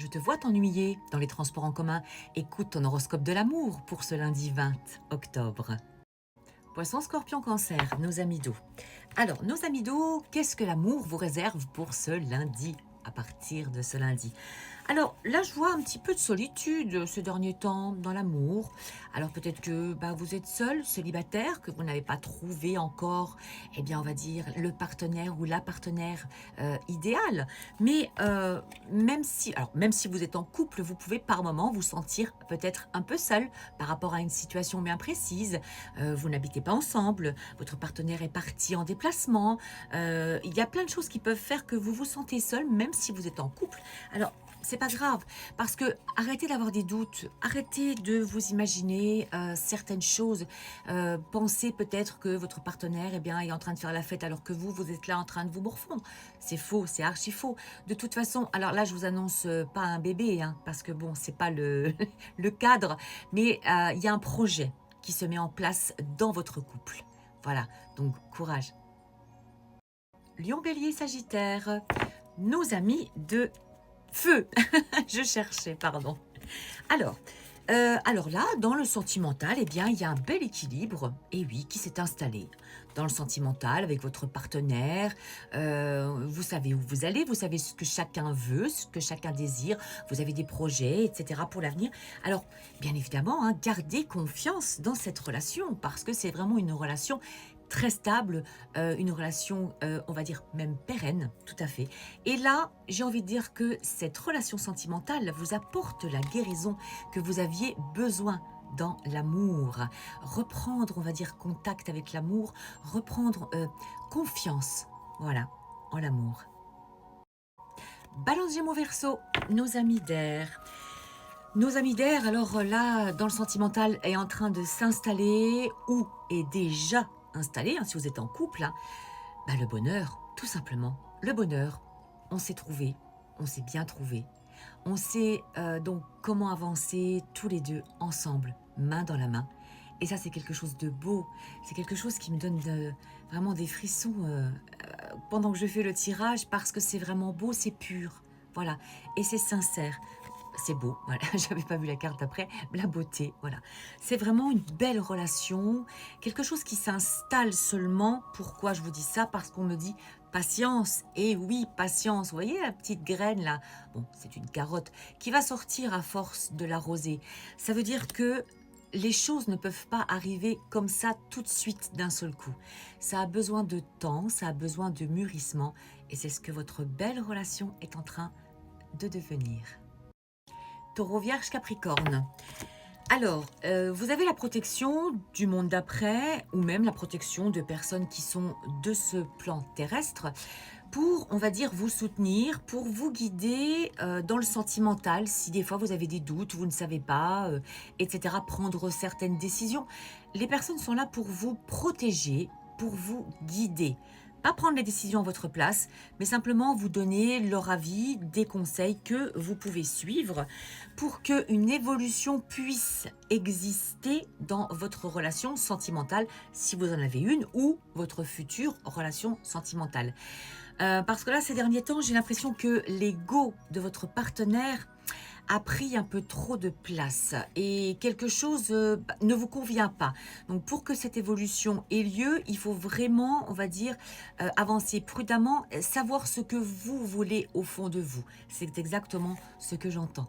je te vois t'ennuyer dans les transports en commun. Écoute ton horoscope de l'amour pour ce lundi 20 octobre. Poisson, Scorpion, Cancer, nos amis d'eau. Alors, nos amis d'eau, qu'est-ce que l'amour vous réserve pour ce lundi, à partir de ce lundi? Alors là, je vois un petit peu de solitude ces derniers temps dans l'amour. Alors peut-être que vous êtes seul, célibataire, que vous n'avez pas trouvé encore, eh bien on va dire, le partenaire ou la partenaire idéale. Mais même si vous êtes en couple, vous pouvez par moment vous sentir peut-être un peu seul par rapport à une situation bien précise. Vous n'habitez pas ensemble, votre partenaire est parti en déplacement. Il y a plein de choses qui peuvent faire que vous vous sentez seul, même si vous êtes en couple. Alors, c'est pas grave, parce que arrêtez d'avoir des doutes, arrêtez de vous imaginer certaines choses. Pensez peut-être que votre partenaire est en train de faire la fête alors que vous êtes là en train de vous morfondre. C'est faux, c'est archi faux. De toute façon, alors là, je vous annonce pas un bébé, hein, parce que bon, c'est pas le, le cadre, mais il y a un projet qui se met en place dans votre couple. Voilà, donc courage. Lion, Bélier, Sagittaire, nos amis de feu. Je cherchais, pardon. Alors, alors là, dans le sentimental, il y a un bel équilibre, et oui, qui s'est installé. Dans le sentimental, avec votre partenaire, vous savez où vous allez, vous savez ce que chacun veut, ce que chacun désire, vous avez des projets, etc. pour l'avenir. Alors, bien évidemment, hein, gardez confiance dans cette relation, parce que c'est vraiment une relation très stable, une relation, on va dire, même pérenne, tout à fait. Et là, j'ai envie de dire que cette relation sentimentale vous apporte la guérison que vous aviez besoin dans l'amour. Reprendre, on va dire, contact avec l'amour, reprendre confiance, voilà, en l'amour. Balance, Gémeaux, Verseau, nos amis d'air. Nos amis d'air, alors là, dans le sentimental, est en train de s'installer ou est déjà installé, hein, si vous êtes en couple, hein, le bonheur, tout simplement. Le bonheur, on s'est trouvé, on s'est bien trouvé. On sait donc comment avancer tous les deux ensemble, main dans la main. Et ça, c'est quelque chose de beau. C'est quelque chose qui me donne vraiment des frissons pendant que je fais le tirage parce que c'est vraiment beau, c'est pur. Voilà. Et c'est sincère. C'est beau, voilà, j'avais pas vu la carte après, la beauté, voilà. C'est vraiment une belle relation, quelque chose qui s'installe seulement. Pourquoi je vous dis ça? Parce qu'on me dit patience, et oui, patience. Vous voyez la petite graine là? Bon, c'est une carotte qui va sortir à force de l'arroser. Ça veut dire que les choses ne peuvent pas arriver comme ça tout de suite d'un seul coup. Ça a besoin de temps, ça a besoin de mûrissement, et c'est ce que votre belle relation est en train de devenir. Taureau, Vierge, Capricorne. Alors, vous avez la protection du monde d'après ou même la protection de personnes qui sont de ce plan terrestre pour, on va dire, vous soutenir, pour vous guider dans le sentimental. Si des fois vous avez des doutes, vous ne savez pas, etc., prendre certaines décisions. Les personnes sont là pour vous protéger, pour vous guider. Pas prendre les décisions à votre place, mais simplement vous donner leur avis, des conseils que vous pouvez suivre pour qu'une évolution puisse exister dans votre relation sentimentale, si vous en avez une, ou votre future relation sentimentale. Parce que là, ces derniers temps, j'ai l'impression que l'ego de votre partenaire a pris un peu trop de place et quelque chose ne vous convient pas. Donc pour que cette évolution ait lieu, il faut vraiment, on va dire, avancer prudemment, savoir ce que vous voulez au fond de vous. C'est exactement ce que j'entends.